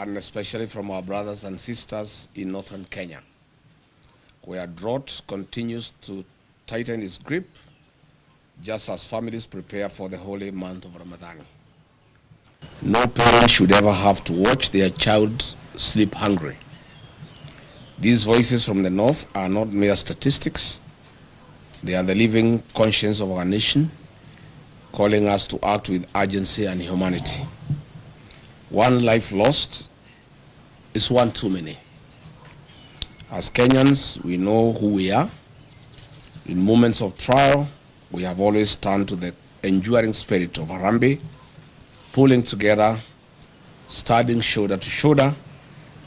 and especially from our brothers and sisters in northern Kenya, where drought continues to tighten its grip just as families prepare for the holy month of Ramadan. No parent should ever have to watch their child sleep hungry. These voices from the north are not mere statistics. They are the living conscience of our nation, calling us to act with urgency and humanity. One life lost is one too many. As Kenyans, we know who we are. In moments of trial, we have always turned to the enduring spirit of Harambee, pulling together, standing shoulder to shoulder,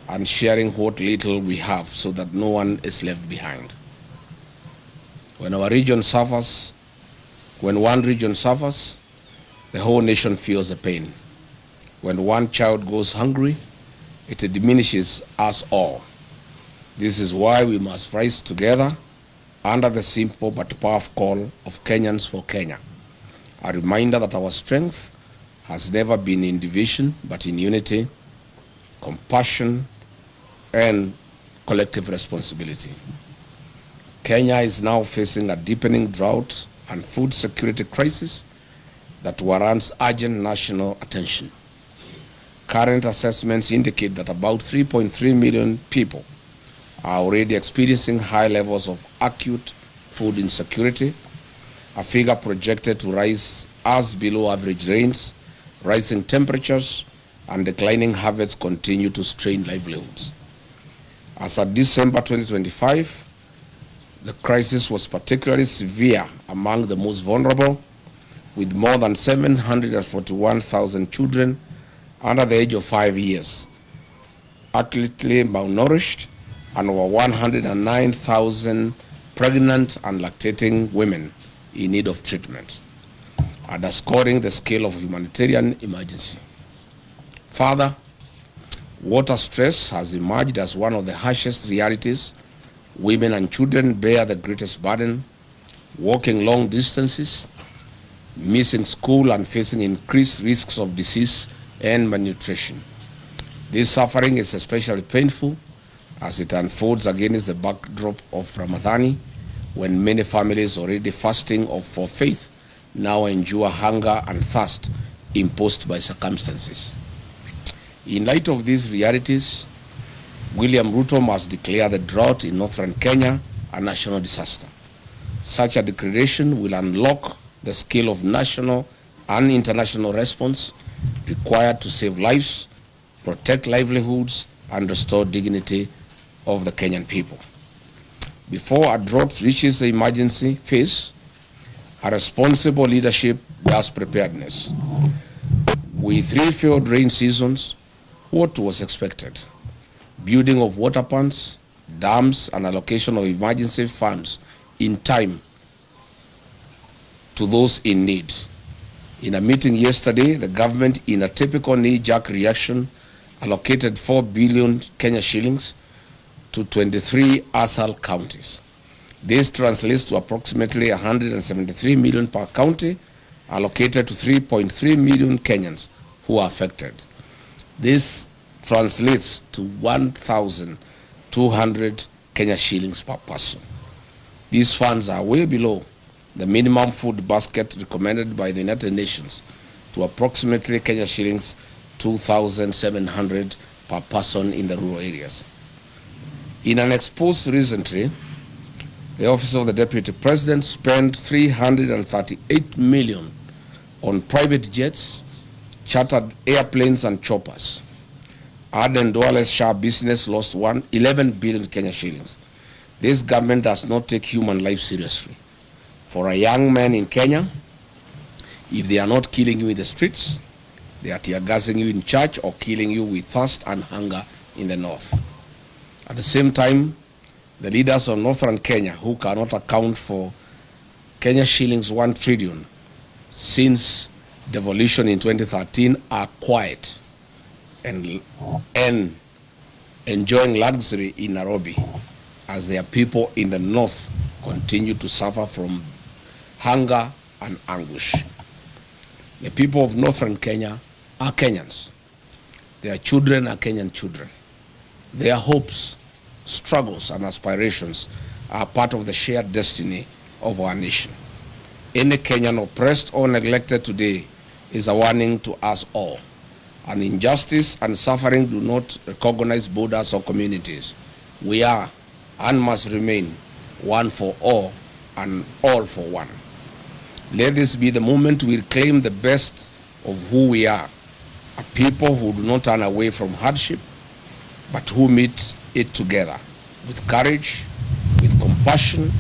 and sharing what little we have so that no one is left behind. When our region suffers, when one region suffers, the whole nation feels the pain. When one child goes hungry, it diminishes us all. This is why we must rise together under the simple but powerful call of Kenyans for Kenya. A reminder that our strength has never been in division, but in unity, compassion, and collective responsibility. Kenya is now facing a deepening drought and food security crisis that warrants urgent national attention. Current assessments indicate that about 3.3 million people are already experiencing high levels of acute food insecurity, a figure projected to rise as below average rains, rising temperatures, and declining harvests continue to strain livelihoods. As of December 2025, the crisis was particularly severe among the most vulnerable, with more than 741,000 children under the age of 5 years, acutely malnourished, and over 109,000 pregnant and lactating women in need of treatment, underscoring the scale of humanitarian emergency. Further, water stress has emerged as one of the harshest realities. Women and children bear the greatest burden, walking long distances, missing school, and facing increased risks of disease and malnutrition. This suffering is especially painful as it unfolds against the backdrop of Ramadan, when many families already fasting for faith now endure hunger and thirst imposed by circumstances. In light of these realities, William Ruto must declare the drought in northern Kenya a national disaster. Such a declaration will unlock the scale of national and international response required to save lives, protect livelihoods, and restore dignity of the Kenyan people. Before a drought reaches the emergency phase, a responsible leadership does preparedness. With 3 failed rain seasons, what was expected? Building of water ponds, dams, and allocation of emergency funds in time to those in need. In a meeting yesterday, the government, in a typical knee-jerk reaction, allocated 4 billion Kenya shillings to 23 ASAL counties. This translates to approximately 173 million per county, allocated to 3.3 million Kenyans who are affected. This translates to 1,200 Kenya shillings per person. These funds are way below the minimum food basket recommended by the United Nations to approximately Kenya shillings 2,700 per person in the rural areas. In an expose recently, the Office of the Deputy President spent 338 million on private jets, chartered airplanes, and choppers. Aden Duale's Shah business lost 11 billion Kenya shillings. This government does not take human life seriously. For a young man in Kenya, if they are not killing you in the streets, they are tear gassing you in church or killing you with thirst and hunger in the north. At the same time, the leaders of northern Kenya, who cannot account for Kenya shillings 1 trillion since devolution in 2013, are quiet and enjoying luxury in Nairobi as their people in the north continue to suffer from hunger and anguish. The people of northern Kenya are Kenyans. Their children are Kenyan children. Their hopes, struggles, and aspirations are part of the shared destiny of our nation. Any Kenyan oppressed or neglected today is a warning to us all. And injustice and suffering do not recognize borders or communities. We are and must remain one for all and all for one. Let this be the moment we reclaim the best of who we are, a people who do not turn away from hardship, but who meet it together with courage, with compassion,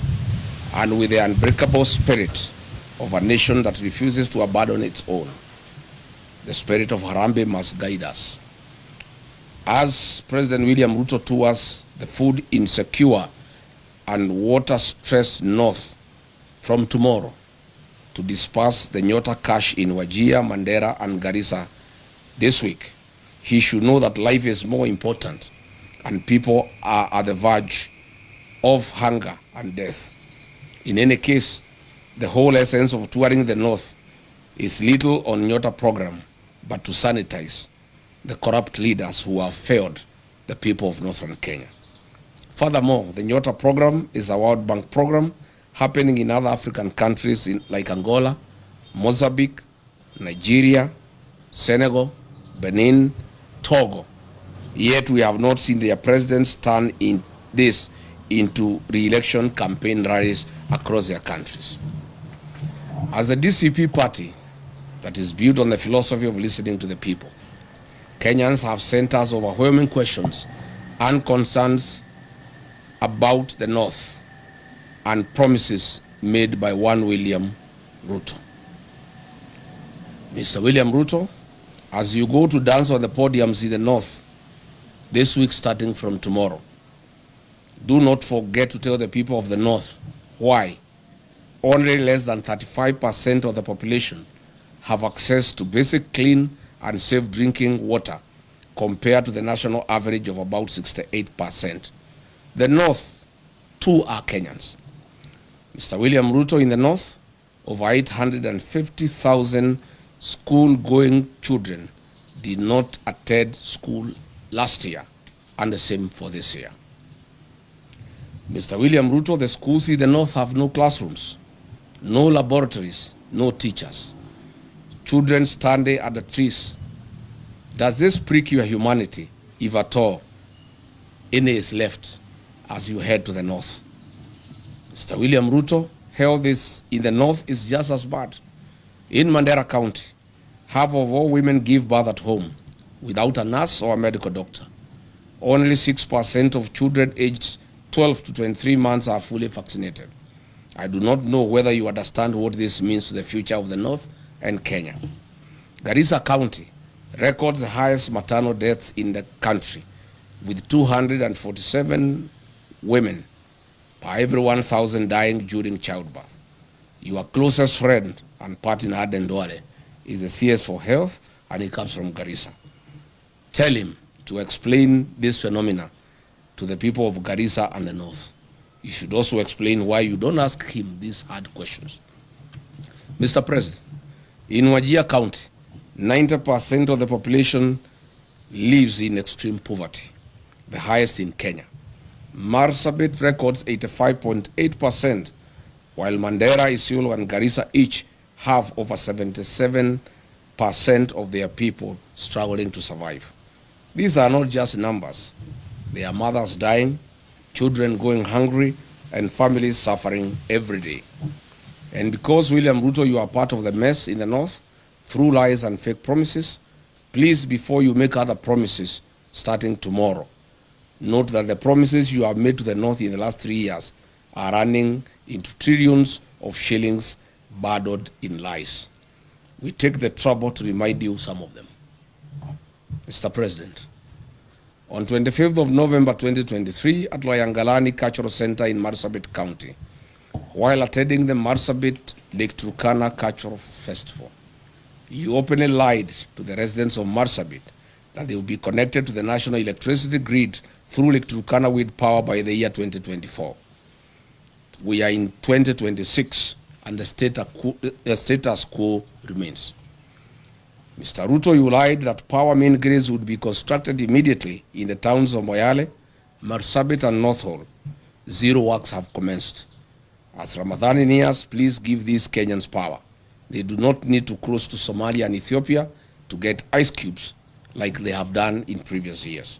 and with the unbreakable spirit of a nation that refuses to abandon its own. The spirit of Harambee must guide us. As President William Ruto tours the food insecure and water-stressed north from tomorrow to disperse the Nyota cash in Wajir, Mandera, and Garissa this week, he should know that life is more important and people are at the verge of hunger and death. In any case, the whole essence of touring the north is little on Nyota program, but to sanitize the corrupt leaders who have failed the people of northern Kenya. Furthermore, the Nyota program is a World Bank program happening in other African countries like Angola, Mozambique, Nigeria, Senegal, Benin, Togo. Yet we have not seen their presidents turn this into re-election campaign rallies across their countries. As a DCP party that is built on the philosophy of listening to the people, Kenyans have sent us overwhelming questions and concerns about the North and promises made by one William Ruto. Mr. William Ruto, as you go to dance on the podiums in the North this week starting from tomorrow, do not forget to tell the people of the North why only less than 35% of the population have access to basic clean and safe drinking water compared to the national average of about 68%. The North, too, are Kenyans. Mr. William Ruto, in the North, over 850,000 school-going children did not attend school last year, and the same for this year. Mr. William Ruto, the schools in the North have no classrooms, no laboratories, no teachers. Children standing at the trees. Does this prick your humanity, if at all any is left as you head to the North? Mr. William Ruto, health in the North is just as bad. In Mandera County, half of all women give birth at home without a nurse or a medical doctor. Only 6% of children aged 12 to 23 months are fully vaccinated. I do not know whether you understand what this means to the future of the North and Kenya. Garissa County records the highest maternal deaths in the country, with 247 women per every 1,000 dying during childbirth. Your closest friend and partner, Aden Duale, is the CS for Health, and he comes from Garissa. Tell him to explain this phenomena to the people of Garissa and the North. You should also explain why you don't ask him these hard questions. Mr. President, in Wajir County, 90% of the population lives in extreme poverty, the highest in Kenya. Marsabit records 85.8%, while Mandera, Isiolo, and Garissa each have over 77% of their people struggling to survive. These are not just numbers. They are mothers dying, children going hungry, and families suffering every day. And because, William Ruto, you are part of the mess in the North through lies and fake promises, please, before you make other promises starting tomorrow, note that the promises you have made to the North in the last 3 years are running into trillions of shillings burdened in lies. We take the trouble to remind you some of them. Mr. President, on 25th of November 2023 at Loyangalani Cultural Center in Marsabit County, while attending the Marsabit Lake Turkana Cultural Festival, you openly lied to the residents of Marsabit that they will be connected to the national electricity grid through Lake Turkana wind power by the year 2024. We are in 2026 and the status quo remains. Mr. Ruto, you lied that power main grids would be constructed immediately in the towns of Moyale, Marsabit, and North Hall. Zero works have commenced. As Ramadan nears, please give these Kenyans power. They do not need to cross to Somalia and Ethiopia to get ice cubes like they have done in previous years.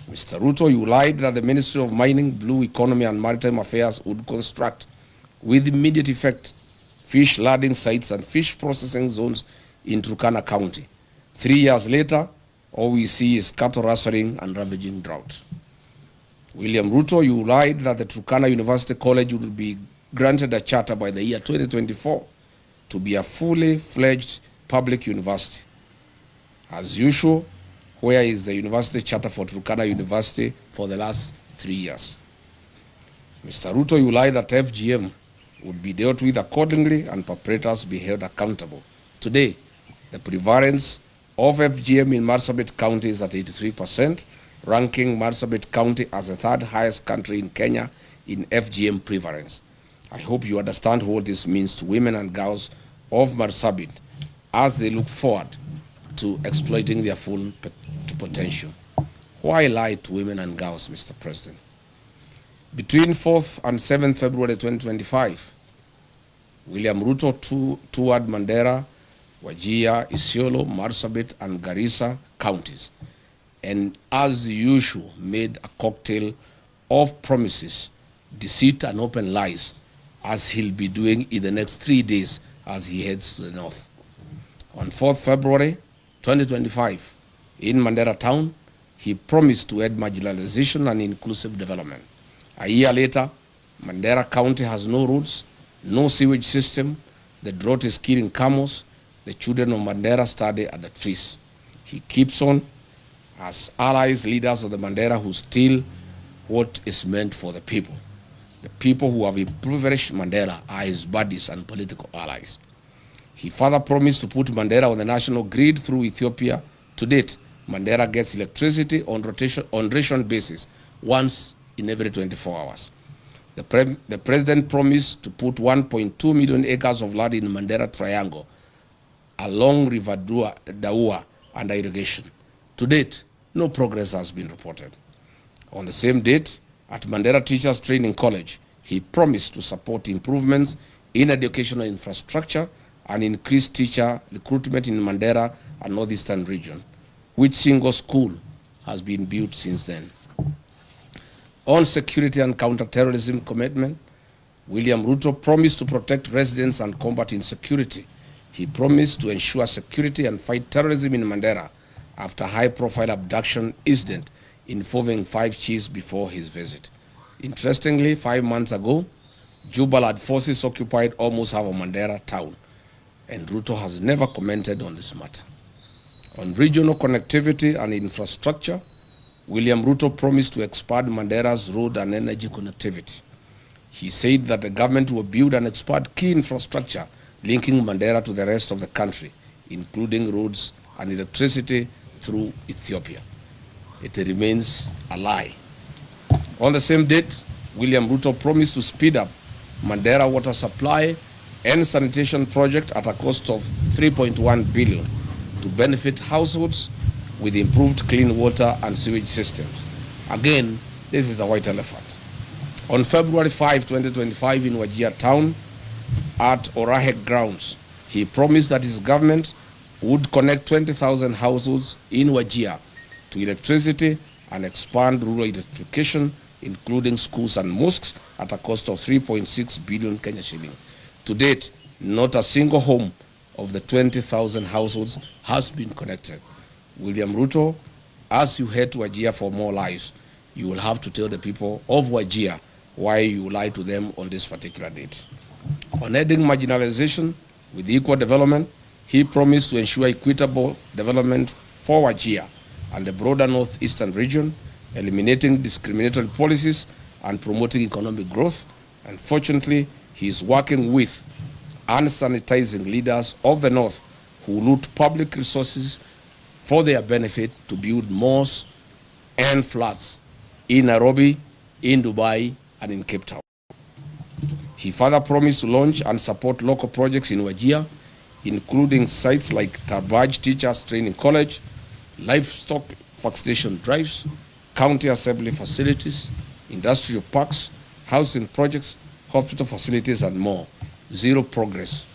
Mr. Ruto, you lied that the Ministry of Mining, Blue Economy, and Maritime Affairs would construct, with immediate effect, fish landing sites and fish processing zones in Turkana County. 3 years later, all we see is cattle rustling and ravaging drought. William Ruto, you lied that the Turkana University College would be granted a charter by the year 2024 to be a fully fledged public university. As usual, where is the university charter for Turkana University for the last 3 years? Mr. Ruto, you lied that FGM would be dealt with accordingly and perpetrators be held accountable. Today, the prevalence of FGM in Marsabit County is at 83%, ranking Marsabit County as the third highest country in Kenya in FGM prevalence. I hope you understand what this means to women and girls of Marsabit as they look forward to exploiting their full potential. Why lie to women and girls, Mr. President? Between 4th and 7th February 2025, William Ruto toured Mandera, Wajir, Isiolo, Marsabit, and Garissa counties, and as usual made a cocktail of promises, deceit, and open lies, as he'll be doing in the next 3 days as he heads to the north. On 4th February 2025, in Mandera town, he promised to end marginalization and inclusive development. A year later, Mandera County has no roads, no sewage system, the drought is killing camels, the children of Mandera study at the trees. He keeps on as allies, leaders of the Mandera who steal what is meant for the people. The people who have impoverished Mandera are his buddies and political allies. He further promised to put Mandera on the national grid through Ethiopia. To date, Mandera gets electricity on ration basis once in every 24 hours. The president promised to put 1.2 million acres of land in Mandera Triangle along River Daua under irrigation. To date, no progress has been reported. On the same date, at Mandera Teachers Training College, he promised to support improvements in educational infrastructure and increase teacher recruitment in Mandera and Northeastern region. Which single school has been built since then? On security and counter-terrorism commitment, William Ruto promised to protect residents and combat insecurity. He promised to ensure security and fight terrorism in Mandera after high-profile abduction incident involving 5 chiefs before his visit. Interestingly, 5 months ago, Jubaland forces occupied almost half of Mandera town, and Ruto has never commented on this matter. On regional connectivity and infrastructure, William Ruto promised to expand Mandera's road and energy connectivity. He said that the government will build and expand key infrastructure linking Mandera to the rest of the country, including roads and electricity through Ethiopia. It remains a lie. On the same date, William Ruto promised to speed up Mandera water supply and sanitation project at a cost of 3.1 billion to benefit households with improved clean water and sewage systems. Again, this is a white elephant. On February 5, 2025, in Wajir town, at Orahek grounds, he promised that his government would connect 20,000 households in Wajir to electricity and expand rural electrification, including schools and mosques, at a cost of 3.6 billion Kenya shilling. To date, not a single home of the 20,000 households has been connected. William Ruto, as you head to Wajir for more lives, you will have to tell the people of Wajir why you lied to them on this particular date. On ending marginalization with equal development, he promised to ensure equitable development for Wajir and the broader northeastern region, eliminating discriminatory policies and promoting economic growth. Unfortunately, he is working with and sanitizing leaders of the north who loot public resources for their benefit to build malls and flats in Nairobi, in Dubai, and in Cape Town. He further promised to launch and support local projects in Wajir, including sites like Tarbaj Teachers Training College, livestock vaccination drives, county assembly facilities, industrial parks, housing projects, hospital facilities, and more. Zero progress.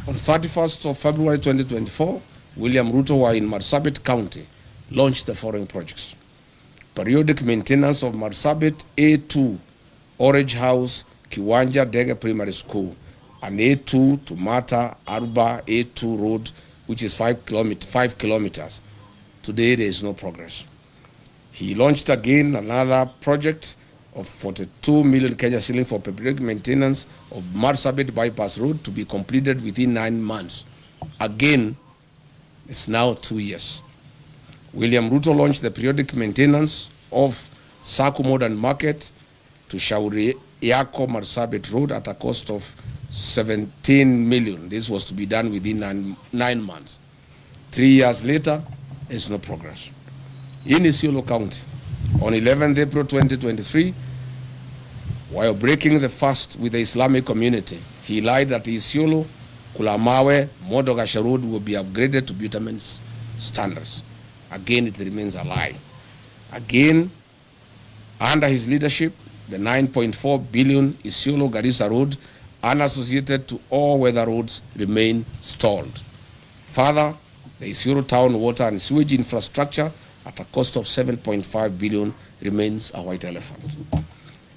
On 31st of February 2024, William Ruto, while in Marsabit County, launched the following projects. Periodic maintenance of Marsabit A2, Orange House, Kiwanja Dege Primary School, and A2 to Mata Aruba A2 road, which is 5 kilometers. Today, there is no progress. He launched again another project of 42 million Kenya shillings for periodic maintenance of Marsabit Bypass Road to be completed within 9 months. Again, it's now 2 years. William Ruto launched the periodic maintenance of Saku Modern Market to Shauri Yako Marsabit Road at a cost of 17 million. This was to be done within 9 months. 3 years later, there's no progress. In Isiolo County, on 11th April 2023, while breaking the fast with the Islamic community, he lied that Isiolo, Kulamawe, Modogasha Road will be upgraded to bitumen standards. Again, it remains a lie. Again, under his leadership, the 9.4 billion Isiolo Garissa Road, unassociated to all weather roads, remain stalled. Further, the Isiolo town water and sewage infrastructure at a cost of 7.5 billion remains a white elephant.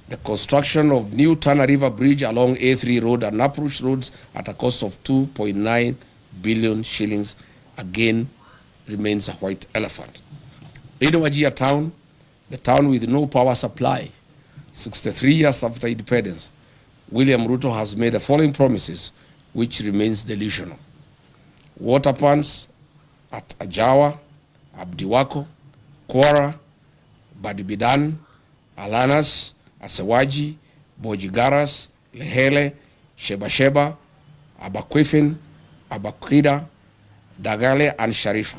The construction of new Tana River Bridge along A3 Road and Approach roads at a cost of 2.9 billion shillings again remains a white elephant. In Wajir town, the town with no power supply, 63 years after independence, William Ruto has made the following promises, which remains delusional. Water plants at Ajawa, Abdiwako, Kwara, Badibidan, Alanas, Asewaji, Bojigaras, Lehele, Sheba, Abakwifin, Abakwida, Dagale, and Sharifa.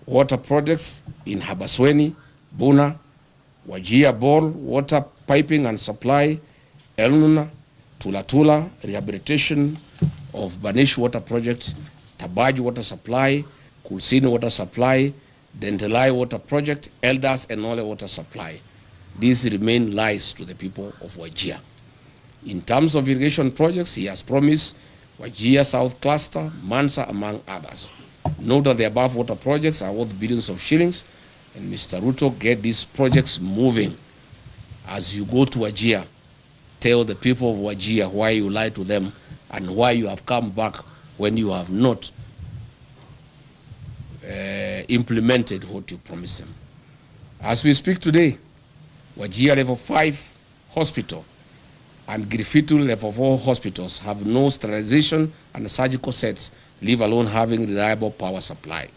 Water projects in Habasweni, Buna, Wajia Bol, water piping and supply, Elnuna, Tulatula, rehabilitation of Banish water project, Tabaj water supply, Kulsini water supply, Dentelai water project, Elders and Nole water supply. These remain lies to the people of Wajir. In terms of irrigation projects, he has promised Wajir South Cluster, Mansa, among others. Note that the above water projects are worth billions of shillings, and Mr. Ruto, get these projects moving. As you go to Wajir, tell the people of Wajir why you lied to them and why you have come back when you have not implemented what you promised them. As we speak today, Wajir Level 5 Hospital and Griffith Level 4 hospitals have no sterilization and surgical sets, leave alone having reliable power supply.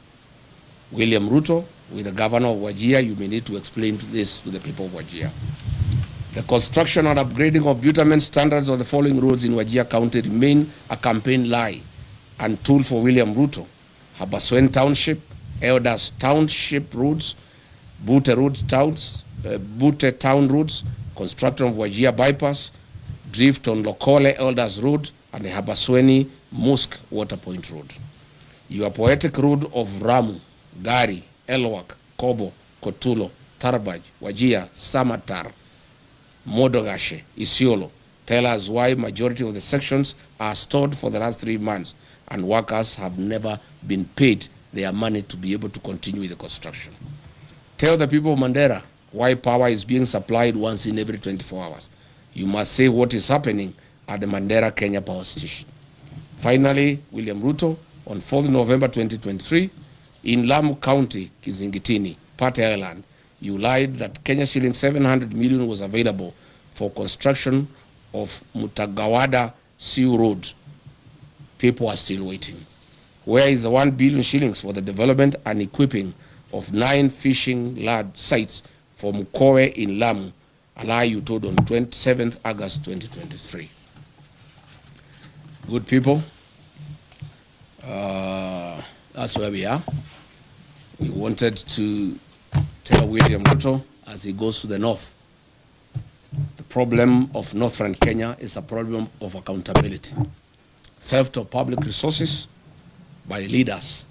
William Ruto, with the governor of Wajir, you may need to explain this to the people of Wajir. The construction and upgrading of bitumen standards on the following roads in Wajir County remain a campaign lie and tool for William Ruto. Habaswen Township, Elders Township roads, Butte Town roads, construction of Wajir Bypass, drift on Lokole Elders Road, and the Habasweni Mosque Water Point Road. Your poetic road of Ramu, Gari, Elwak, Kobo, Kotulo, Tarbaj, Wajir, Samatar, Modogashe, Isiolo, tell us why majority of the sections are stored for the last 3 months and workers have never been paid their money to be able to continue with the construction. Tell the people of Mandera why power is being supplied once in every 24 hours. You must say what is happening at the Mandera Kenya Power Station. Finally, William Ruto, on 4th November 2023, in Lamu County, Kizingitini, Pate Island, you lied that Kenya shilling 700 million was available for construction of Mutagawada Sea Road. People are still waiting. Where is the 1 billion shillings for the development and equipping of 9 fishing lad sites for Mukowe in Lamu, a lie you told on 27th August 2023? Good people, that's where we are. We wanted to tell William Ruto as he goes to the north, the problem of northern Kenya is a problem of accountability. theft of public resources by leaders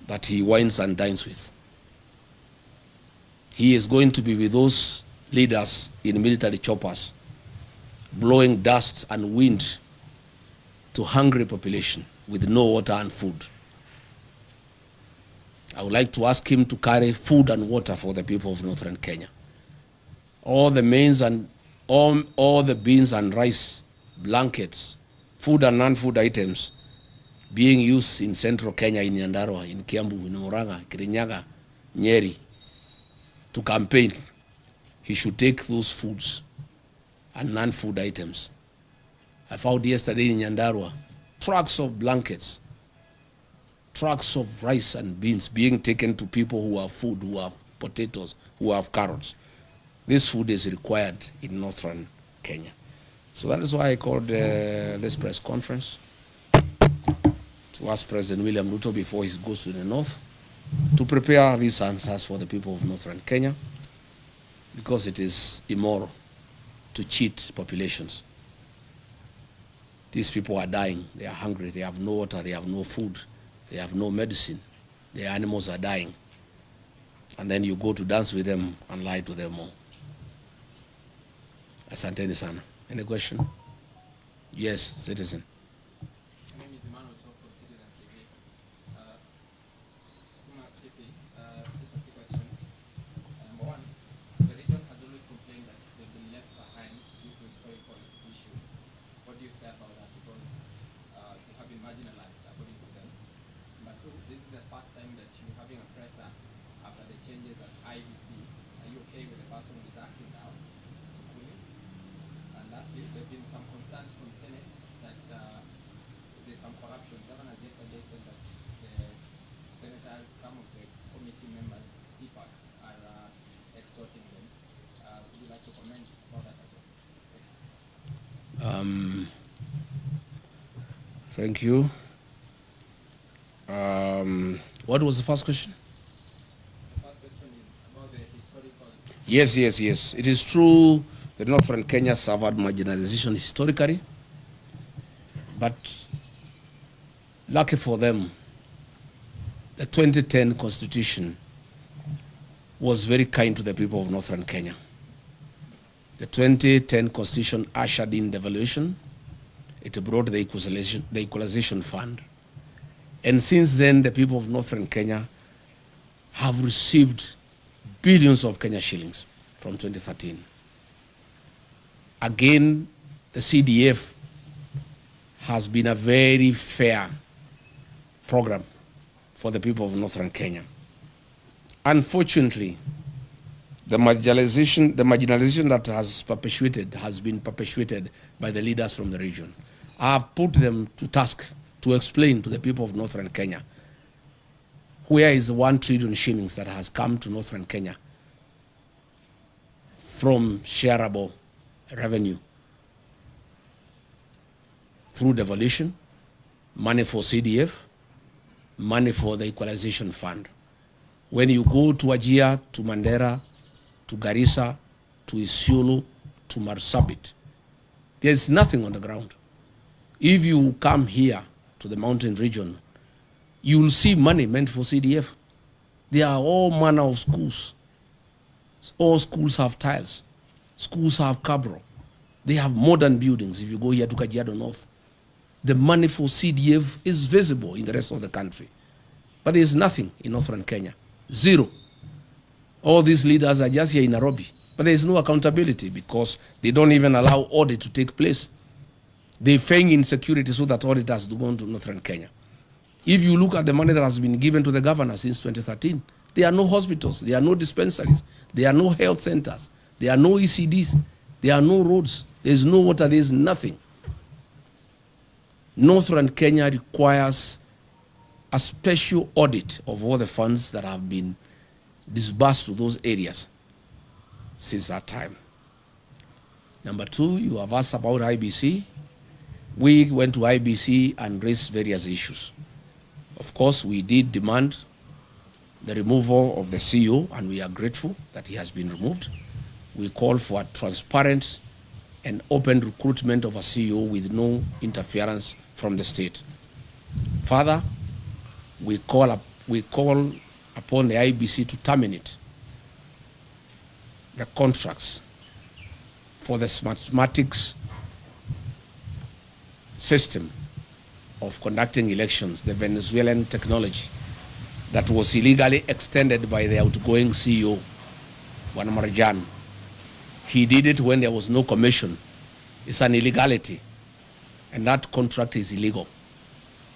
that he wines and dines with. He is going to be with those leaders in military choppers, blowing dust and wind to hungry population with no water and food. I would like to ask him to carry food and water for the people of northern Kenya. All the maize and all the beans and rice, blankets, food and non-food items being used in central Kenya, in Nyandarua, in Kiambu, in Murang'a, Kirinyaga, Nyeri, to campaign, he should take those foods and non-food items. I found yesterday in Nyandarua trucks of blankets, trucks of rice and beans being taken to people who have food, who have potatoes, who have carrots. This food is required in northern Kenya. So that is why I called this press conference to ask President William Ruto before he goes to the north to prepare these answers for the people of northern Kenya, because it is immoral to cheat populations. These people are dying, they are hungry, they have no water, they have no food, they have no medicine, their animals are dying. And then you go to dance with them and lie to them all. Asanteni sana. Any question? Yes, citizen. My name is Emmanuel Chok from Citizen TV. Just a few questions. Number one, the region has always complained that they've been left behind due to historical issues. What do you say about that? Because they have been marginalized according to them. Number two, this is the first time that you're having a presser after the changes at IBC. Are you okay with the person who is acting now? And lastly, there have been some concerns from Senate that there's some corruption. Governors yesterday said that the senators, some of the committee members, CPAC, are extorting them. Would you like to comment about that as well? Thank you. What was the first question? The first question is about the historical. Yes. It is true that northern Kenya suffered marginalization historically, but lucky for them, the 2010 Constitution was very kind to the people of northern Kenya. The 2010 Constitution ushered in devaluation. It brought the equalization fund. And since then, the people of northern Kenya have received billions of Kenya shillings from 2013. Again, the CDF has been a very fair program for the people of northern Kenya. Unfortunately, the marginalization that has been perpetuated by the leaders from the region. I have put them to task to explain to the people of northern Kenya where is 1 trillion shillings that has come to northern Kenya from shareable revenue through devolution, money for CDF, money for the equalization fund. When you go to Wajir, to Mandera, to Garissa, to Isiolo, to Marsabit, there's nothing on the ground. If you come here to the mountain region, you will see money meant for CDF. There are all manner of schools. All schools have tiles. Schools have cabro. They have modern buildings. If you go here to Kajiado North, the money for CDF is visible in the rest of the country. But there's nothing in northern Kenya. Zero. All these leaders are just here in Nairobi. But there is no accountability because they don't even allow audit to take place. They feign insecurity so that audit has to go into northern Kenya. If you look at the money that has been given to the governor since 2013, there are no hospitals, there are no dispensaries, there are no health centers, there are no ECDs, there are no roads, there is no water, there is nothing. Northern Kenya requires a special audit of all the funds that have been disbursed to those areas since that time. Number two, you have asked about IBC. We went to IBC and raised various issues. Of course, we did demand the removal of the CEO, and we are grateful that he has been removed. We call for a transparent and open recruitment of a CEO with no interference from the state. Further, we call upon the IBC to terminate the contracts for the mathematics system of conducting elections, the Venezuelan technology that was illegally extended by the outgoing CEO, Juan Marjan. He did it when there was no commission. It's an illegality, and that contract is illegal.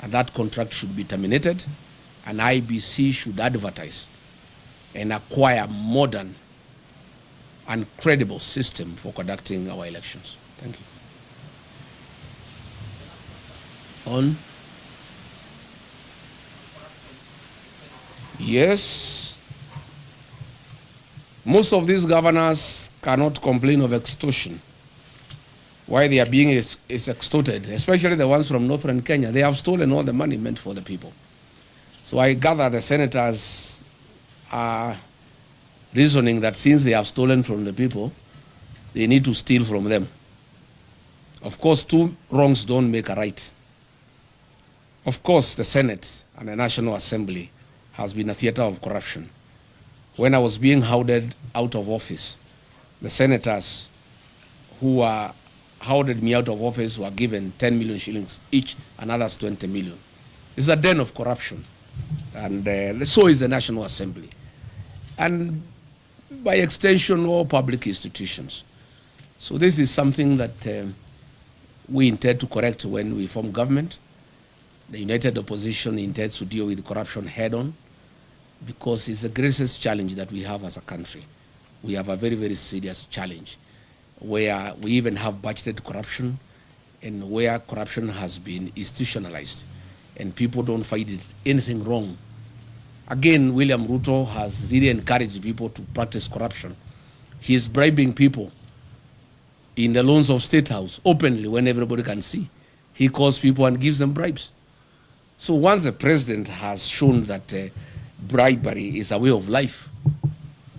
And that contract should be terminated, and IBC should advertise and acquire modern and credible system for conducting our elections. Thank you. On? Yes. Most of these governors cannot complain of extortion. Why they are being is extorted, especially the ones from northern Kenya. They have stolen all the money meant for the people. So I gather the senators are reasoning that since they have stolen from the people, they need to steal from them. Of course, two wrongs don't make a right. Of course, the Senate and the National Assembly has been a theater of corruption. When I was being hounded out of office, the senators who hounded me out of office were given 10 million shillings each, and others 20 million. It's a den of corruption. And so is the National Assembly. And by extension, all public institutions. So this is something that we intend to correct when we form government. The United Opposition intends to deal with corruption head-on because it's the greatest challenge that we have as a country. We have a very, very serious challenge where we even have budgeted corruption and where corruption has been institutionalized and people don't find it anything wrong. Again, William Ruto has really encouraged people to practice corruption. He is bribing people in the loans of State House openly when everybody can see. He calls people and gives them bribes. So once the president has shown that bribery is a way of life,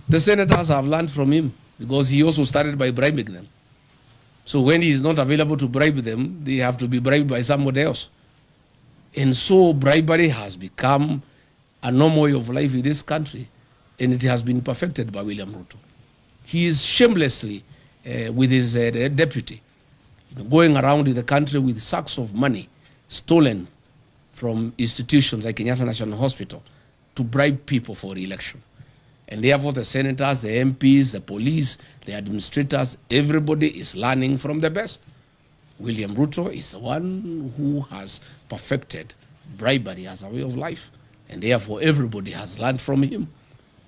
the senators have learned from him because he also started by bribing them. So when he is not available to bribe them, they have to be bribed by somebody else. And so bribery has become a normal way of life in this country, and it has been perfected by William Ruto. He is shamelessly, with his deputy, going around in the country with sacks of money stolen from institutions like Kenyatta National Hospital to bribe people for re-election. And therefore the senators, the MPs, the police, the administrators, everybody is learning from the best. William Ruto is the one who has perfected bribery as a way of life. And therefore everybody has learned from him.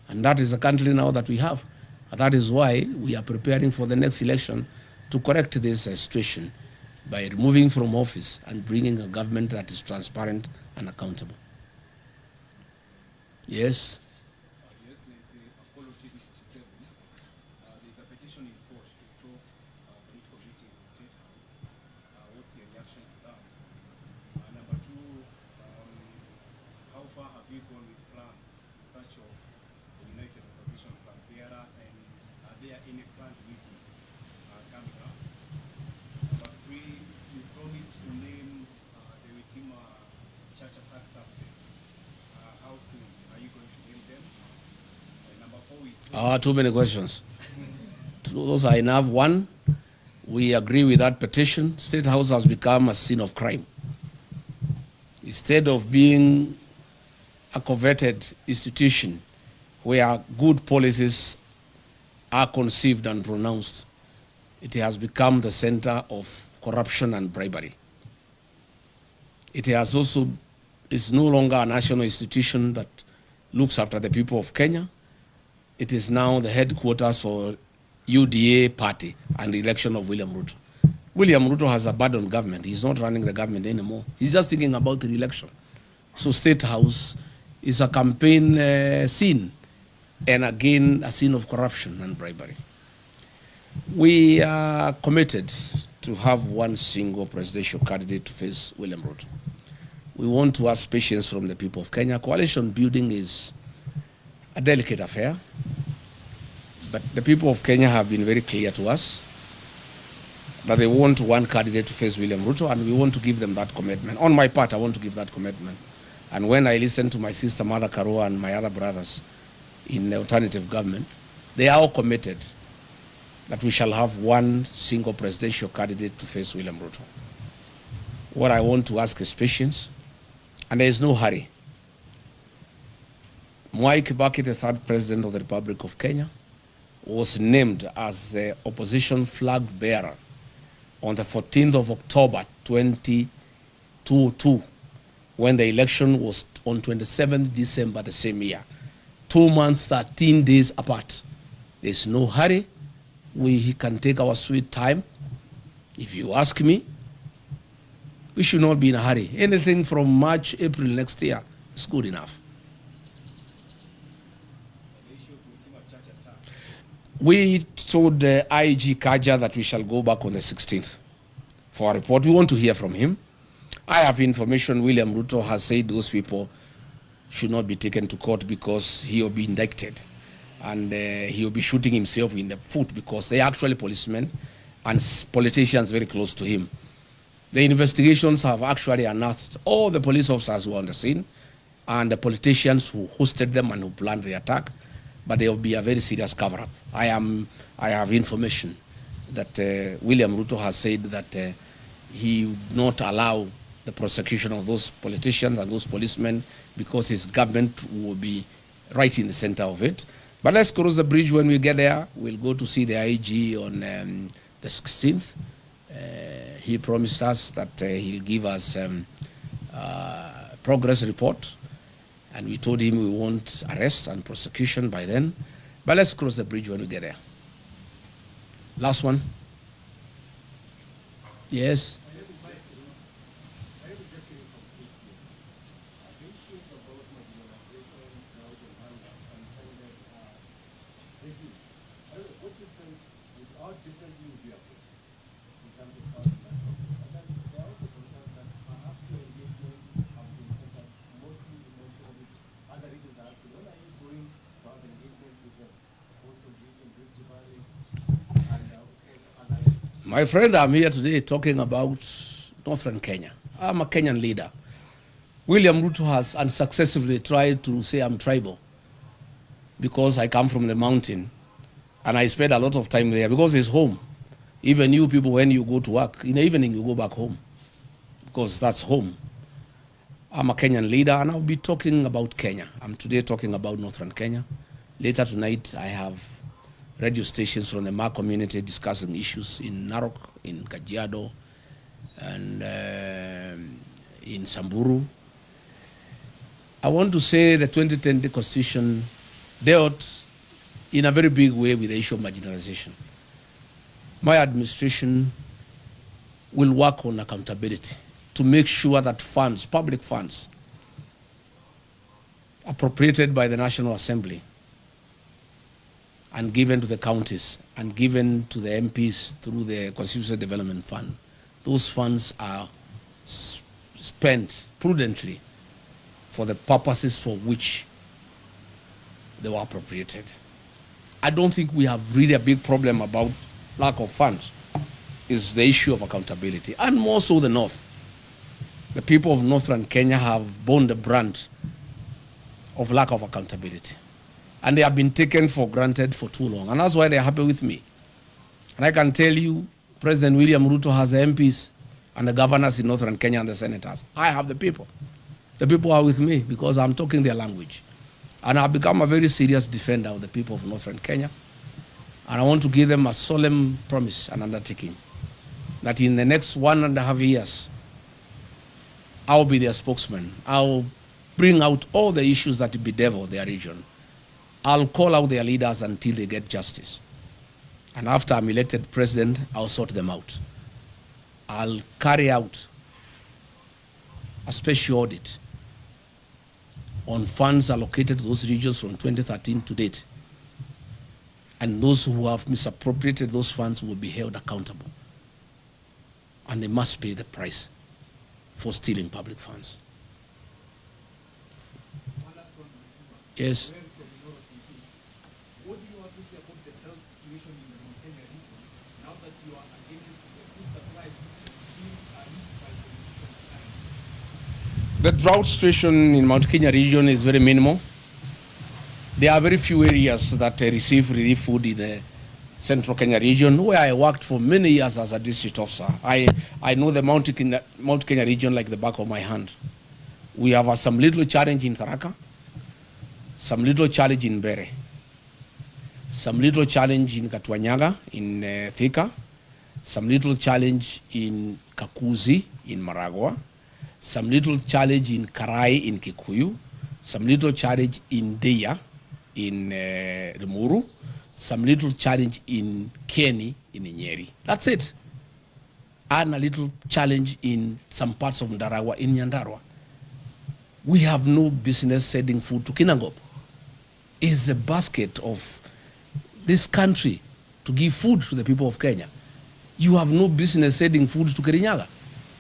And that is the country now that we have. And that is why we are preparing for the next election to correct this situation by removing from office and bringing a government that is transparent and accountable. Yes? Yes, there's Apollo TV 57. There's a petition in court to stop political meetings in State House. What's your reaction to that? Number two, how far have you gone with plans in search of the United Opposition Plan bearer, and are there any planned meetings coming up? Number three, you promised to name the Witima Church attack suspects. How soon are you going to name them? Number four is... Too many questions. Those are enough. One, we agree with that petition. State House has become a scene of crime. Instead of being a coveted institution where good policies are conceived and pronounced, it has become the center of corruption and bribery. It has also is no longer a national institution that looks after the people of Kenya. It is now the headquarters for UDA party and the election of William Ruto. William Ruto has abandoned government. He's not running the government anymore. He's just thinking about the election. So State House is a campaign scene, and again, a scene of corruption and bribery. We are committed to have one single presidential candidate to face William Ruto. We want to ask patience from the people of Kenya. Coalition building is a delicate affair, but the people of Kenya have been very clear to us. that they want one candidate to face William Ruto, and we want to give them that commitment. On my part, I want to give that commitment. And when I listen to my sister Mother Karua and my other brothers in the alternative government, they are all committed that we shall have one single presidential candidate to face William Ruto. What I want to ask is patience, and there is no hurry. Mwai Kibaki, the third president of the Republic of Kenya, was named as the opposition flag bearer on the 14th of October 2022, when the election was on 27th December the same year. 2 months, 13 days apart. There's no hurry. We can take our sweet time. If you ask me, we should not be in a hurry. Anything from March, April next year is good enough. We told the IG Kaja that we shall go back on the 16th for a report. We want to hear from him. I have information William Ruto has said those people should not be taken to court because he will be indicted. And he will be shooting himself in the foot because they are actually policemen and politicians very close to him. The investigations have actually unearthed all the police officers who were on the scene and the politicians who hosted them and who planned the attack. But there will be a very serious cover-up. I have information that William Ruto has said that he would not allow the prosecution of those politicians and those policemen because his government will be right in the center of it. But let's cross the bridge when we get there. We'll go to see the IG on the 16th. He promised us that he'll give us progress report. And we told him we want arrest and prosecution by then. But let's cross the bridge when we get there. Last one. Yes. My friend, I'm here today talking about Northern Kenya. I'm a Kenyan leader. William Ruto has unsuccessfully tried to say I'm tribal because I come from the mountain and I spend a lot of time there because it's home. Even you people, when you go to work, in the evening you go back home because that's home. I'm a Kenyan leader and I'll be talking about Kenya. I'm today talking about Northern Kenya. Later tonight I have radio stations from the Ma community discussing issues in Narok, in Kajiado, and in Samburu. I want to say the 2010 Constitution dealt in a very big way with the issue of marginalization. My administration will work on accountability to make sure that funds, public funds, appropriated by the National Assembly and given to the counties and given to the MPs through the Constitutional Development Fund, those funds are spent prudently for the purposes for which they were appropriated. I don't think we have really a big problem about lack of funds. It's the issue of accountability, and more so the North. The people of Northern Kenya have borne the brunt of lack of accountability. And they have been taken for granted for too long. And that's why they're happy with me. And I can tell you, President William Ruto has the MPs and the governors in Northern Kenya and the senators. I have the people. The people are with me because I'm talking their language. And I've become a very serious defender of the people of Northern Kenya. And I want to give them a solemn promise and undertaking that in the next 1.5 years, I'll be their spokesman. I'll bring out all the issues that bedevil their region. I'll call out their leaders until they get justice. And after I'm elected president, I'll sort them out. I'll carry out a special audit on funds allocated to those regions from 2013 to date. And those who have misappropriated those funds will be held accountable. And they must pay the price for stealing public funds. Yes. What do you have to say about the drought situation in the Kenya region? Now now that you are against the food supply system being used by politicians? The drought situation in Mount Kenya region is very minimal. There are very few areas that receive relief food in the Central Kenya region, where I worked for many years as a district officer. I know the Mount Kenya region like the back of my hand. We have some little challenge in Tharaka, some little challenge in Bere, some little challenge in Katwanyaga, in Thika, some little challenge in Kakuzi, in Maragua, some little challenge in Karai, in Kikuyu, some little challenge in Deya, in Rimuru, some little challenge in Kieni, in Nyeri. That's it. And a little challenge in some parts of Ndaragwa, in Nyandarua. We have no business sending food to Kinangop. It's the basket of this country to give food to the people of Kenya. You have no business sending food to Kirinyaga.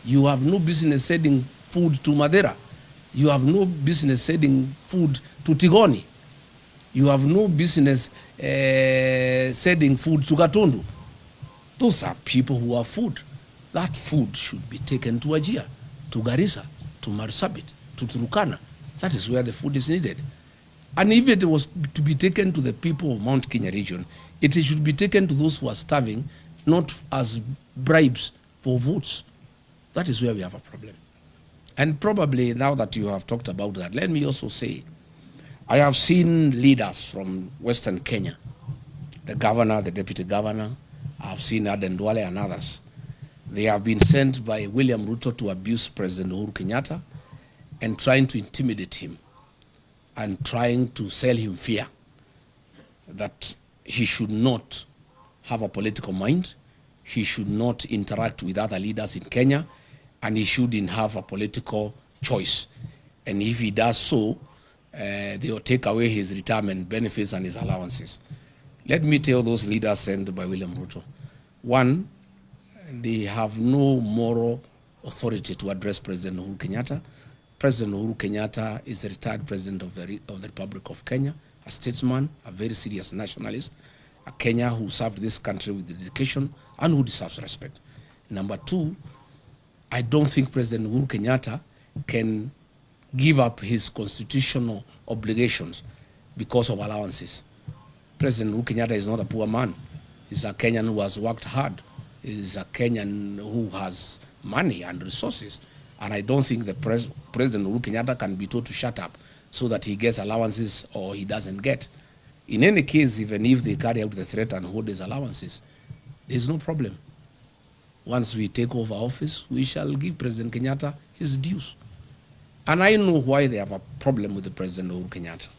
You have no business sending food to Madeira. You have no business sending food to Tigoni. You have no business sending food to Gatundu. Those are people who have food. That food should be taken to Wajir, to Garissa, to Marsabit, to Turkana. That is where the food is needed. And if it was to be taken to the people of Mount Kenya region, it should be taken to those who are starving, not as bribes for votes. That is where we have a problem. And probably now that you have talked about that, let me also say, I have seen leaders from Western Kenya, the governor, the deputy governor, I have seen Aden Duale and others. They have been sent by William Ruto to abuse President Uhuru Kenyatta and trying to intimidate him and trying to sell him fear that he should not have a political mind, he should not interact with other leaders in Kenya, and he shouldn't have a political choice. And if he does so, they will take away his retirement benefits and his allowances. Let me tell those leaders sent by William Ruto. One, they have no moral authority to address President Uhuru Kenyatta. President Uhuru Kenyatta is a retired president of the Republic of Kenya, a statesman, a very serious nationalist, a Kenyan who served this country with dedication and who deserves respect. Number two, I don't think President Uhuru Kenyatta can give up his constitutional obligations because of allowances. President Uhuru Kenyatta is not a poor man. He's a Kenyan who has worked hard. He's a Kenyan who has money and resources. And I don't think the President Uhuru Kenyatta can be told to shut up so that he gets allowances or he doesn't get. In any case, even if they carry out the threat and hold his allowances, there's no problem. Once we take over office, we shall give President Kenyatta his dues. And I know why they have a problem with the President Uhuru Kenyatta.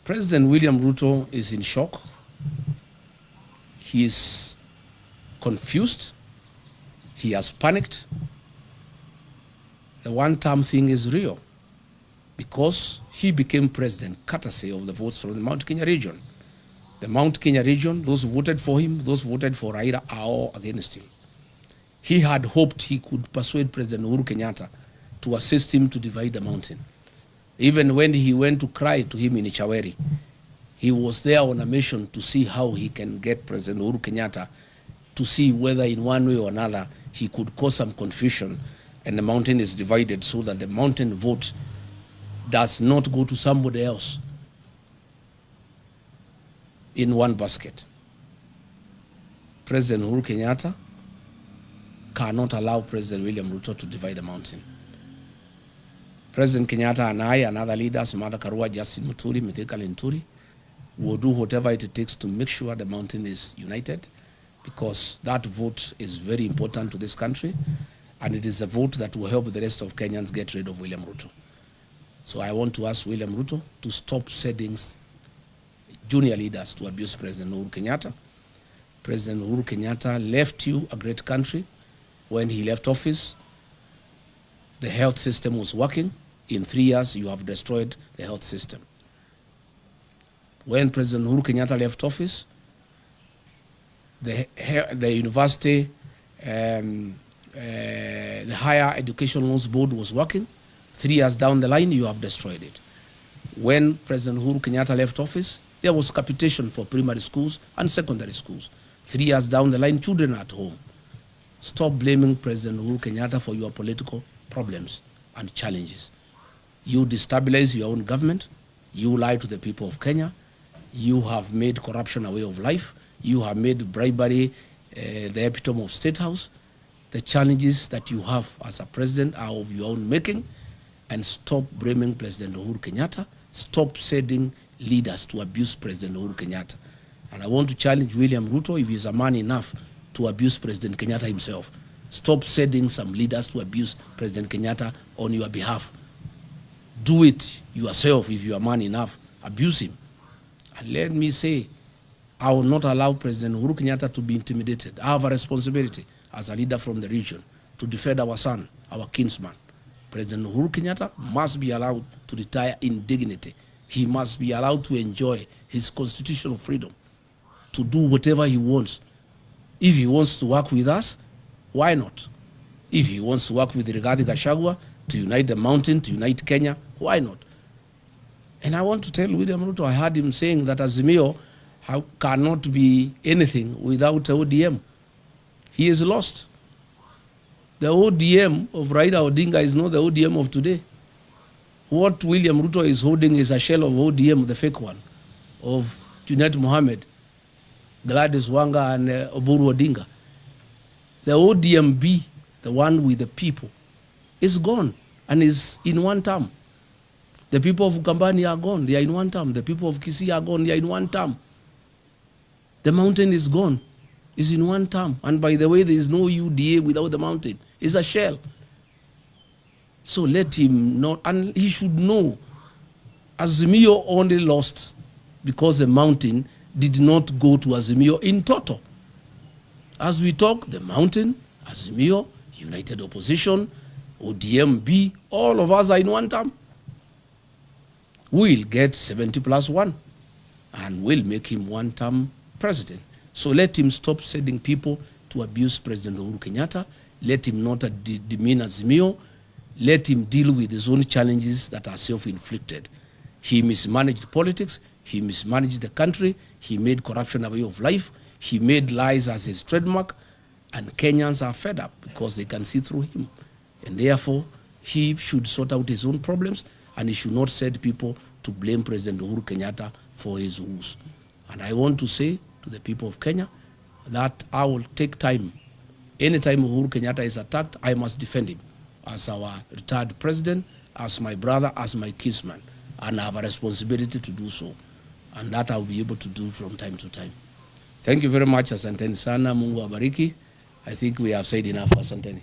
President William Ruto is in shock. He is confused. He has panicked. The one-term thing is real because he became president courtesy of the votes from the Mount Kenya region. The Mount Kenya region, those who voted for him, those who voted for Raila are all against him. He had hoped he could persuade President Uhuru Kenyatta to assist him to divide the mountain. Even when he went to cry to him in Ichaweri, he was there on a mission to see how he can get President Uhuru Kenyatta to see whether in one way or another he could cause some confusion and the mountain is divided so that the mountain vote does not go to somebody else in one basket. President Uhuru Kenyatta cannot allow President William Ruto to divide the mountain. President Kenyatta and I and other leaders, Martha Karua, Justin Muturi, Mithika Linturi, will do whatever it takes to make sure the mountain is united, because that vote is very important to this country, and it is a vote that will help the rest of Kenyans get rid of William Ruto. So I want to ask William Ruto to stop sending junior leaders to abuse President Uhuru Kenyatta. President Uhuru Kenyatta left you a great country. When he left office, the health system was working. In 3 years, you have destroyed the health system. When President Uhuru Kenyatta left office, the university, the Higher Education Loans Board was working. 3 years down the line, you have destroyed it. When President Uhuru Kenyatta left office, There was capitation for primary schools and secondary schools. 3 years down the line, children are at home. Stop blaming President Uhuru Kenyatta for your political problems and challenges. You destabilize your own government. You lie to the people of Kenya. You have made corruption a way of life. You have made bribery the epitome of State House. The challenges that you have as a president are of your own making. And stop blaming President Uhuru Kenyatta. Stop sending leaders to abuse President Uhuru Kenyatta. And I want to challenge William Ruto, if he's a man enough to abuse President Kenyatta himself. Stop sending some leaders to abuse President Kenyatta on your behalf. Do it yourself if you are man enough. Abuse him. And let me say, I will not allow President Uhuru Kenyatta to be intimidated. I have a responsibility as a leader from the region to defend our son, our kinsman. President Uhuru Kenyatta must be allowed to retire in dignity. He must be allowed to enjoy his constitutional freedom to do whatever he wants. If he wants to work with us, why not? If he wants to work with Rigathi Gachagua to unite the mountain, to unite Kenya, why not? And I want to tell William Ruto, I heard him saying that Azimio cannot be anything without ODM. He is lost. The ODM of Raila Odinga is not the ODM of today. What William Ruto is holding is a shell of ODM, the fake one, of Junet Mohammed, Gladys Wanga, and Oburu Odinga. The ODMB, the one with the people, is gone and is in one term. The people of Ukambani are gone, they are in one term. The people of Kisii are gone, they are in one term. The mountain is gone, is in one term. And by the way, there is no UDA without the mountain. It's a shell. So let him not, and he should know, Azimio only lost because the mountain did not go to Azimio in total. As we talk, the mountain, Azimio, United Opposition, ODMB, all of us are in one term. We'll get 70+1 and we'll make him one-term president. So let him stop sending people to abuse President Uhuru Kenyatta. Let him not demean Azimio. Let him deal with his own challenges that are self-inflicted. He mismanaged politics. He mismanaged the country. He made corruption a way of life. He made lies as his trademark. And Kenyans are fed up because they can see through him. And therefore, he should sort out his own problems, and he should not send people to blame President Uhuru Kenyatta for his woes. And I want to say to the people of Kenya that I will take time. Anytime Uhuru Kenyatta is attacked, I must defend him as our retired president, as my brother, as my kinsman. And I have a responsibility to do so. And that I'll be able to do from time to time. Thank you very much, asanteni sana. Mungu abariki. I think we have said enough, asanteni.